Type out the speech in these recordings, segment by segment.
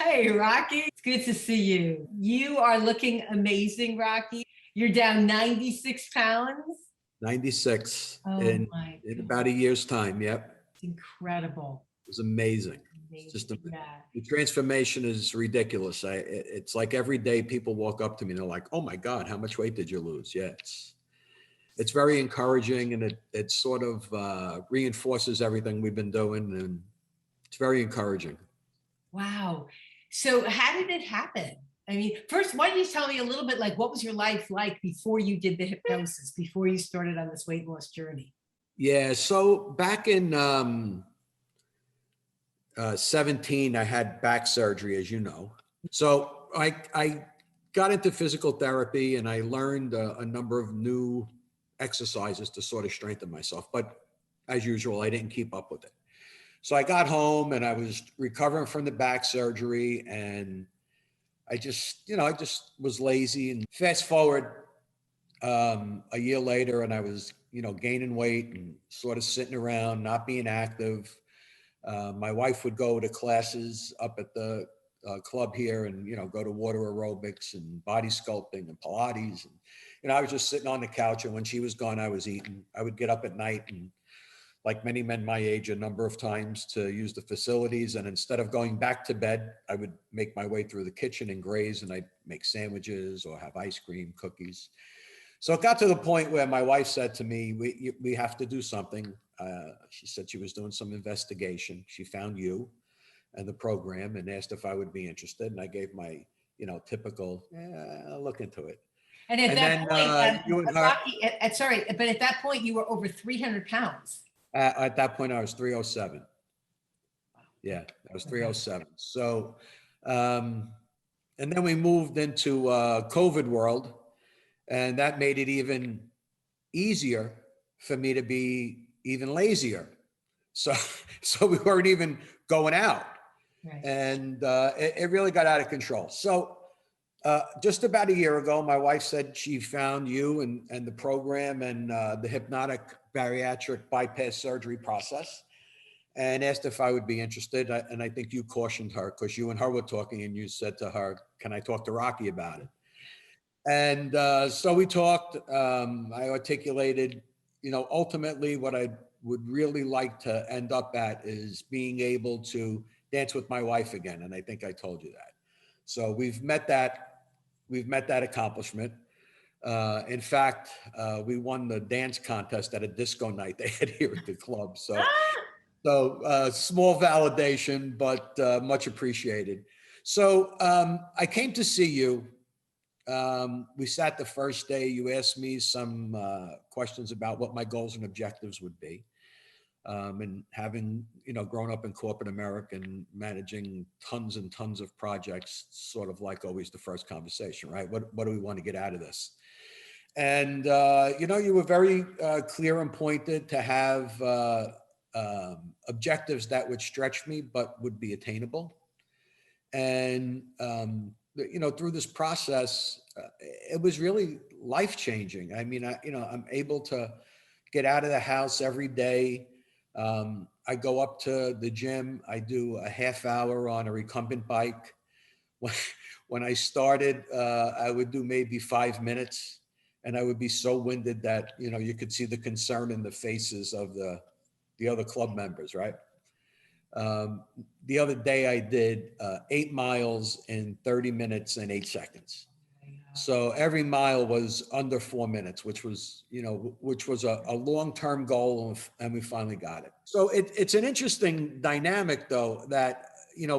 Hey, Rocky. It's good to see you. You are looking amazing, Rocky. You're down 96 pounds. 96 Oh my in God. about a year's time. Yep. It's incredible. It was amazing. It's Amazing. just Yeah. the transformation is ridiculous. It's like every day people walk up to me and they're like, "Oh my God, how much weight did you lose?" Yeah, it's very encouraging, and it sort of reinforces everything we've been doing, and it's very encouraging. Wow. So how did it happen? I mean, first, why don't you tell me a little bit like what was your life like before you did the hypnosis, before you started on this weight loss journey? Yeah, so back in 17, I had back surgery, as you know. So I got into physical therapy and I learned a number of new exercises to sort of strengthen myself. But as usual, I didn't keep up with it. So I got home and I was recovering from the back surgery, and I just was lazy. And fast forward a year later, and I was, gaining weight and sort of sitting around, not being active. My wife would go to classes up at the club here, and go to water aerobics and body sculpting and Pilates, and I was just sitting on the couch. And when she was gone, I was eating. I would get up at night and, like many men my age, a number of times to use the facilities. And instead of going back to bed, I would make my way through the kitchen and graze, and I'd make sandwiches or have ice cream, cookies. So it got to the point where my wife said to me, we have to do something. She said she was doing some investigation. She found you and the program and asked if I would be interested. And I gave my, typical, I'll look into it. And at And that then point, you and her, Rocky, sorry, but at that point you were over 300 pounds. at that point, I was 307. Yeah, I was Okay. 307. So, um, and then we moved into COVID world, and that made it even easier for me to be even lazier. So, so we weren't even going out, Right. and it really got out of control. So, just about a year ago, my wife said she found you and the program and the hypnotic bariatric bypass surgery process, and asked if I would be interested. And I think you cautioned her because you and her were talking, and you said to her, "Can I talk to Rocky about it?" And so we talked. I articulated, ultimately what I would really like to end up at is being able to dance with my wife again. And I think I told you that. So we've met that accomplishment. In fact, we won the dance contest at a disco night they had here at the club. So small validation, but much appreciated. So I came to see you. We sat the first day. You asked me some questions about what my goals and objectives would be. And having, grown up in corporate America and managing tons and tons of projects, sort of like always the first conversation, right? What do we want to get out of this? And, you were very clear and pointed to have objectives that would stretch me, but would be attainable. And, through this process, it was really life changing. I mean, I'm able to get out of the house every day. I go up to the gym. I do a half hour on a recumbent bike. When, when I started, I would do maybe 5 minutes, and I would be so winded that, you could see the concern in the faces of the other club members, right? Um, the other day I did 8 miles in 30 minutes and 8 seconds. So every mile was under 4 minutes, which was a long-term goal, and we finally got it. So it's an interesting dynamic, though, that,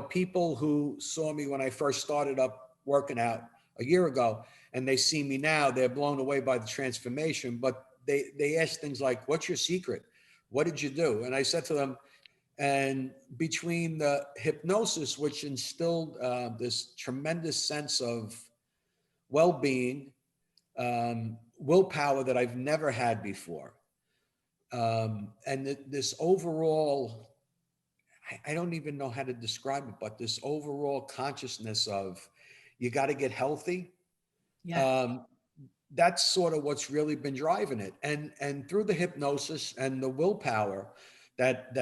people who saw me when I first started up working out a year ago, and they see me now, they're blown away by the transformation, but they ask things like, "What's your secret? What did you do?" And I said to them, and between the hypnosis, which instilled this tremendous sense of well-being, willpower that I've never had before, and this overall, I don't even know how to describe it, but this overall consciousness of you got to get healthy. Yeah. Um, that's sort of what's really been driving it, and through the hypnosis and the willpower that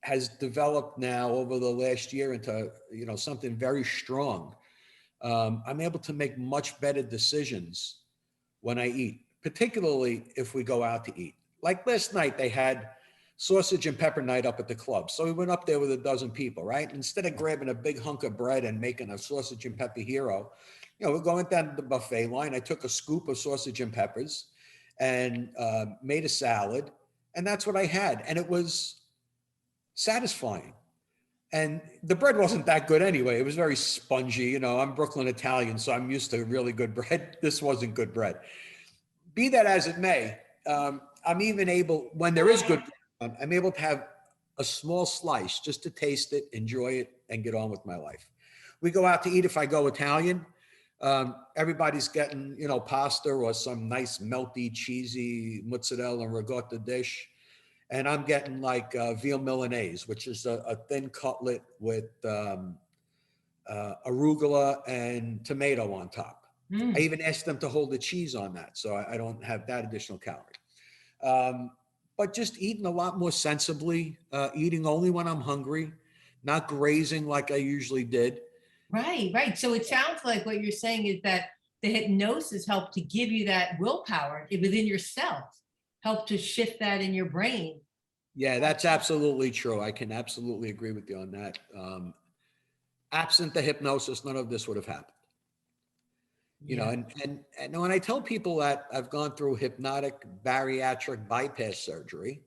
has developed now over the last year into, you know, something very strong. I'm able to make much better decisions when I eat, particularly if we go out to eat. Like last night, they had sausage and pepper night up at the club. So we went up there with a dozen people, right? Instead of grabbing a big hunk of bread and making a sausage and pepper hero, you know, we're going down the buffet line. I took a scoop of sausage and peppers and made a salad. And that's what I had. And it was satisfying. And the bread wasn't that good anyway. It was very spongy. You know, I'm Brooklyn Italian, so I'm used to really good bread. This wasn't good bread. Be that as it may, I'm even able, when there is good bread, I'm able to have a small slice just to taste it, enjoy it, and get on with my life. We go out to eat. If I go Italian, everybody's getting, you know, pasta or some nice melty, cheesy mozzarella and ricotta dish. And I'm getting like veal Milanese, which is a thin cutlet with arugula and tomato on top. I even asked them to hold the cheese on that, so I don't have that additional calorie. But just eating a lot more sensibly, eating only when I'm hungry, not grazing like I usually did. Right, right. So it sounds like what you're saying is that the hypnosis helped to give you that willpower within yourself, helped to shift that in your brain. Yeah, that's absolutely true. I can absolutely agree with you on that. Absent the hypnosis, none of this would have happened. You know, Yeah. and when I tell people that I've gone through hypnotic bariatric bypass surgery,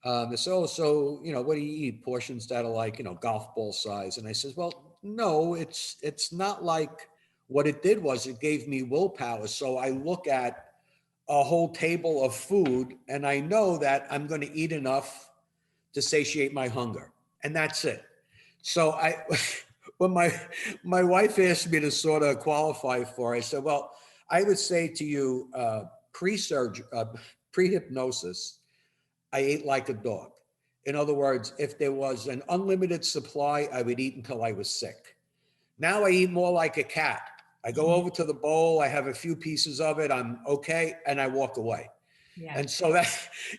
they say, oh, so, you know, what do you eat? Portions that are like, you know, golf ball size. And I says, well, no, it's not like what it did was it gave me willpower. So I look at a whole table of food and I know that I'm going to eat enough to satiate my hunger. And that's it. So I, when my wife asked me to sort of qualify for it, I said, well, I would say to you, pre-surgery, pre-hypnosis, I ate like a dog. In other words, if there was an unlimited supply, I would eat until I was sick. Now I eat more like a cat. I go over to the bowl, I have a few pieces of it, I'm okay, and I walk away. Yeah. And so that,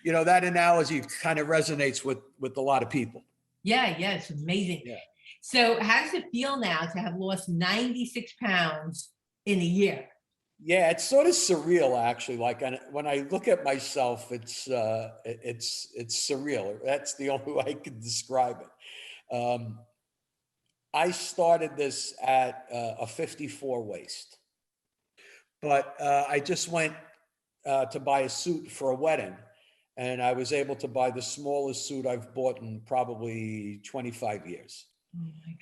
you know, that analogy kind of resonates with a lot of people. Yeah. Yeah. It's amazing. Yeah. So how does it feel now to have lost 96 pounds in a year? Yeah, it's sort of surreal, actually. Like when I look at myself, it's surreal. That's the only way I can describe it. I started this at a 54 waist, but I just went to buy a suit for a wedding, and I was able to buy the smallest suit I've bought in probably 25 years. Oh my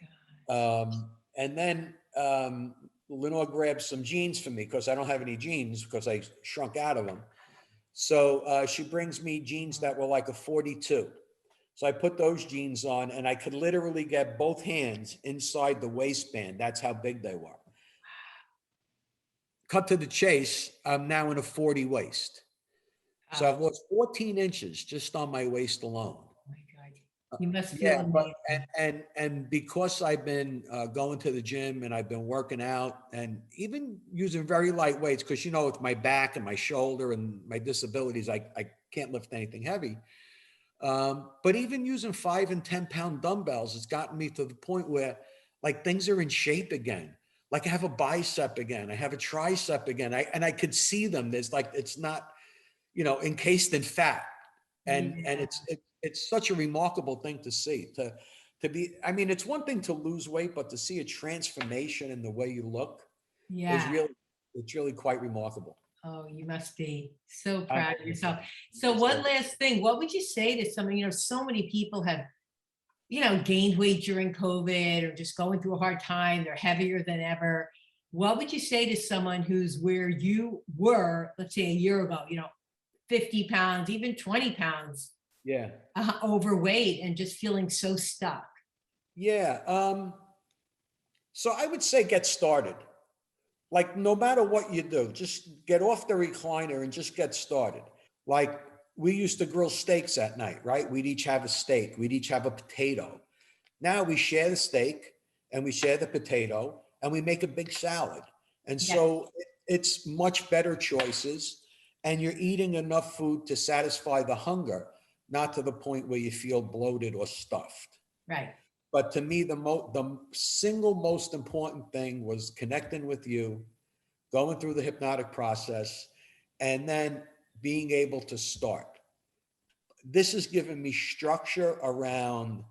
God. And then Lenore grabbed some jeans for me because I don't have any jeans because I shrunk out of them. So she brings me jeans that were like a 42. So I put those jeans on and I could literally get both hands inside the waistband. That's how big they were. Cut to the chase, I'm now in a 40 waist. So I've lost 14 inches just on my waist alone. Oh my God. You must feel Yeah, but amazing. and because I've been going to the gym and I've been working out and even using very light weights, because you know with my back and my shoulder and my disabilities, I can't lift anything heavy. But even using 5 and 10 pound dumbbells has gotten me to the point where like things are in shape again. Like I have a bicep again, I have a tricep again, and I could see them. There's like it's not, you know, encased in fat, and Yeah. it's such a remarkable thing to see. To be, I mean, it's one thing to lose weight, but to see a transformation in the way you look is Yeah. really, it's really quite remarkable. Oh, you must be so I proud of yourself. So it's one last thing, what would you say to someone, you know, so many people have, you know, gained weight during COVID or just going through a hard time, they're heavier than ever. What would you say to someone who's where you were, let's say a year ago, you know, 50 pounds, even 20 pounds Yeah. overweight and just feeling so stuck? Yeah. So I would say get started. Like no matter what you do, just get off the recliner and just get started. Like we used to grill steaks at night, right? We'd each have a steak, we'd each have a potato. Now we share the steak and we share the potato and we make a big salad. And Yes. so it's much better choices and you're eating enough food to satisfy the hunger. not to the point where you feel bloated or stuffed. Right. But to me, the single most important thing was connecting with you, going through the hypnotic process, and then being able to start. This has given me structure around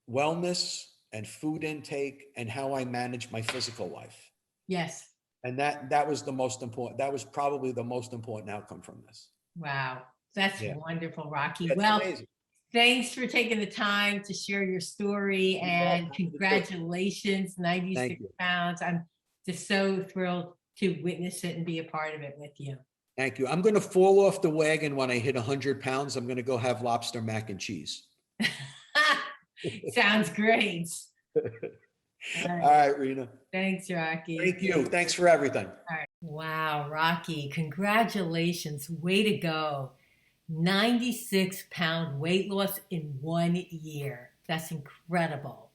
wellness and food intake and how I manage my physical life. Yes. And that was the most important. That was probably the most important outcome from this. Wow. That's wonderful, Rocky. It's Well, amazing. thanks for taking the time to share your story, and congratulations, 96 pounds. I'm just so thrilled to witness it and be a part of it with you. Thank you. I'm going to fall off the wagon when I hit 100 pounds. I'm going to go have lobster mac and cheese. Sounds great. All right, Rena. Thanks, Rocky. Thank you. Thanks for everything. All right. Wow, Rocky, congratulations. Way to go. 96-pound weight loss in 1 year. That's incredible.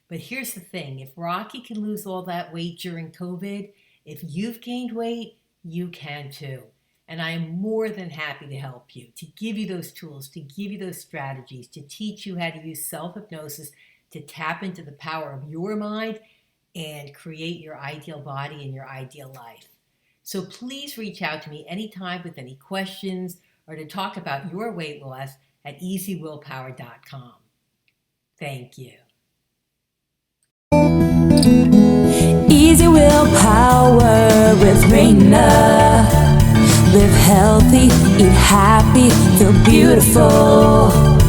But here's the thing. If Rocky can lose all that weight during COVID, if you've gained weight, you can too. And I am more than happy to help you, to give you those tools, to give you those strategies, to teach you how to use self-hypnosis to tap into the power of your mind and create your ideal body and your ideal life. So please reach out to me anytime with any questions or to talk about your weight loss at easywillpower.com. Thank you. Easy Willpower with Rena. Live healthy, eat happy, feel beautiful.